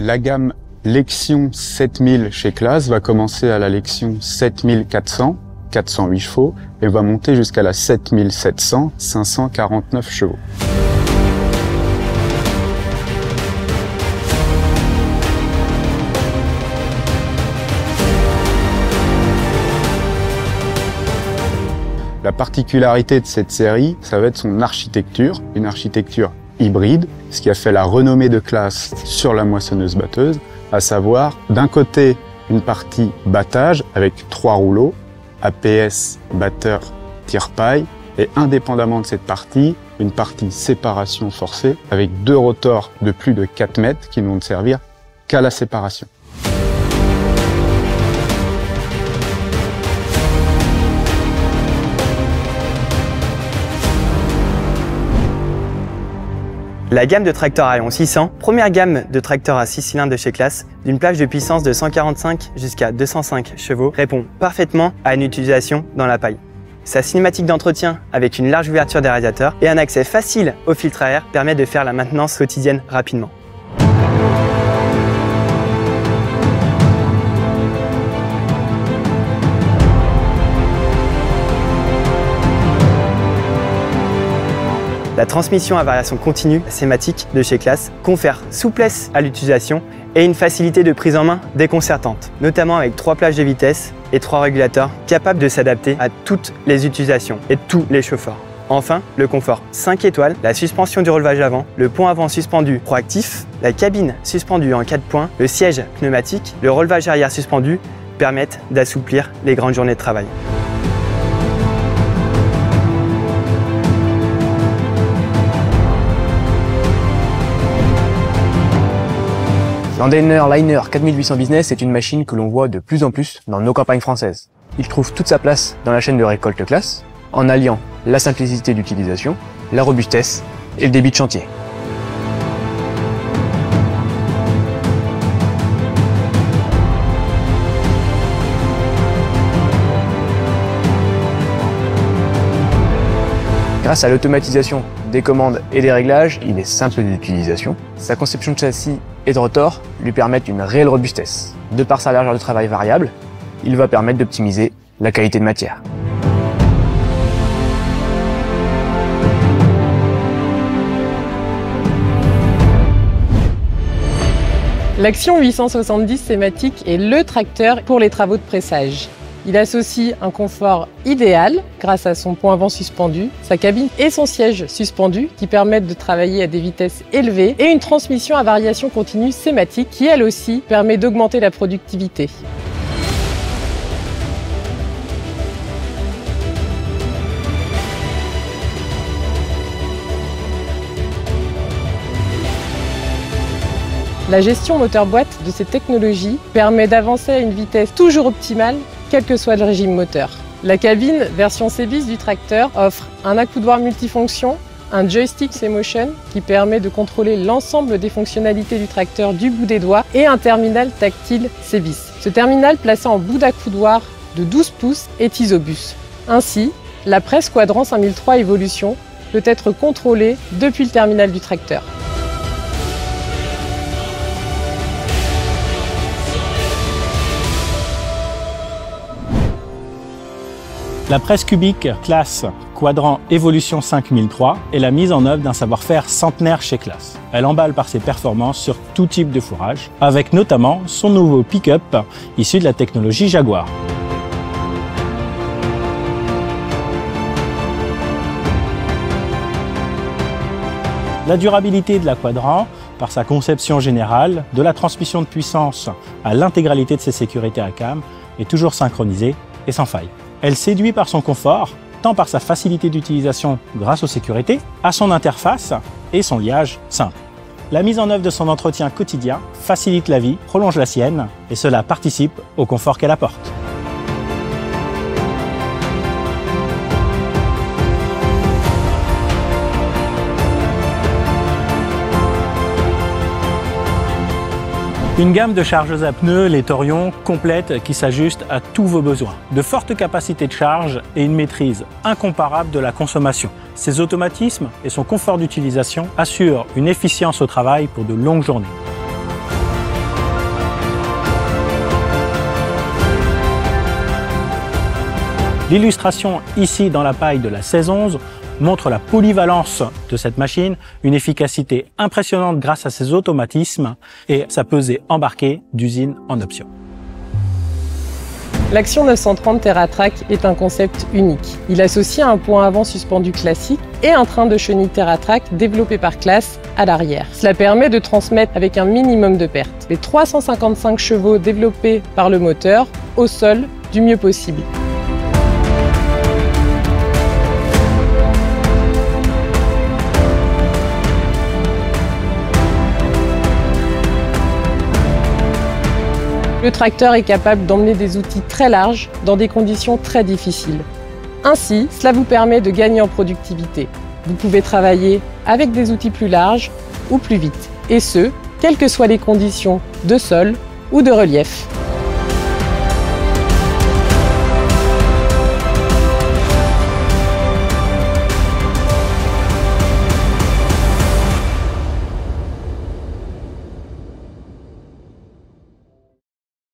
La gamme Lexion 7000 chez Claas va commencer à la Lexion 7400, 408 chevaux, et va monter jusqu'à la 7700, 549 chevaux. La particularité de cette série, ça va être son architecture, une architecture hybride, ce qui a fait la renommée de Claas sur la moissonneuse-batteuse, à savoir d'un côté une partie battage avec 3 rouleaux, APS, batteur, tire-paille, et indépendamment de cette partie, une partie séparation forcée avec 2 rotors de plus de 4 mètres qui ne vont servir qu'à la séparation. La gamme de tracteurs Arion 600, première gamme de tracteurs à 6 cylindres de chez Claas, d'une plage de puissance de 145 jusqu'à 205 chevaux, répond parfaitement à une utilisation dans la paille. Sa cinématique d'entretien avec une large ouverture des radiateurs et un accès facile au filtre à air permet de faire la maintenance quotidienne rapidement. La transmission à variation continue, Cematic de chez Claas, confère souplesse à l'utilisation et une facilité de prise en main déconcertante, notamment avec 3 plages de vitesse et 3 régulateurs capables de s'adapter à toutes les utilisations et tous les chauffeurs. Enfin, le confort 5 étoiles, la suspension du relevage avant, le pont avant suspendu proactif, la cabine suspendue en 4 points, le siège pneumatique, le relevage arrière suspendu permettent d'assouplir les grandes journées de travail. Landauer Liner 4800 Business est une machine que l'on voit de plus en plus dans nos campagnes françaises. Il trouve toute sa place dans la chaîne de récolte Claas, en alliant la simplicité d'utilisation, la robustesse et le débit de chantier. Grâce à l'automatisation des commandes et des réglages, il est simple d'utilisation. Sa conception de châssis et de rotor lui permettent une réelle robustesse. De par sa largeur de travail variable, il va permettre d'optimiser la qualité de matière. L'Action 870 Cematic est le tracteur pour les travaux de pressage. Il associe un confort idéal grâce à son pont avant suspendu, sa cabine et son siège suspendu qui permettent de travailler à des vitesses élevées et une transmission à variation continue Cematic qui elle aussi permet d'augmenter la productivité. La gestion moteur-boîte de ces technologies permet d'avancer à une vitesse toujours optimale, quel que soit le régime moteur. La cabine version C-bis du tracteur offre un accoudoir multifonction, un joystick C-motion qui permet de contrôler l'ensemble des fonctionnalités du tracteur du bout des doigts et un terminal tactile C-bis. Ce terminal placé en bout d'accoudoir de 12 pouces est isobus. Ainsi, la presse Quadrant 5003 Evolution peut être contrôlée depuis le terminal du tracteur. La presse cubique Claas Quadrant Evolution 5003 est la mise en œuvre d'un savoir-faire centenaire chez Claas. Elle emballe par ses performances sur tout type de fourrage, avec notamment son nouveau pick-up issu de la technologie Jaguar. La durabilité de la Quadrant, par sa conception générale, de la transmission de puissance à l'intégralité de ses sécurités à cam, est toujours synchronisée et sans faille. Elle séduit par son confort, tant par sa facilité d'utilisation grâce aux sécurités, à son interface et son liage simple. La mise en œuvre de son entretien quotidien facilite la vie, prolonge la sienne, et cela participe au confort qu'elle apporte. Une gamme de chargeuses à pneus, les Torion, complète qui s'ajuste à tous vos besoins. De fortes capacités de charge et une maîtrise incomparable de la consommation. Ses automatismes et son confort d'utilisation assurent une efficience au travail pour de longues journées. L'illustration ici dans la paille de la 1611 montre la polyvalence de cette machine, une efficacité impressionnante grâce à ses automatismes et sa pesée embarquée d'usine en option. L'Action 930 TerraTrack est un concept unique. Il associe un pont avant suspendu classique et un train de chenille TerraTrack développé par Claas à l'arrière. Cela permet de transmettre avec un minimum de pertes les 355 chevaux développés par le moteur au sol du mieux possible. Le tracteur est capable d'emmener des outils très larges dans des conditions très difficiles. Ainsi, cela vous permet de gagner en productivité. Vous pouvez travailler avec des outils plus larges ou plus vite, et ce, quelles que soient les conditions de sol ou de relief.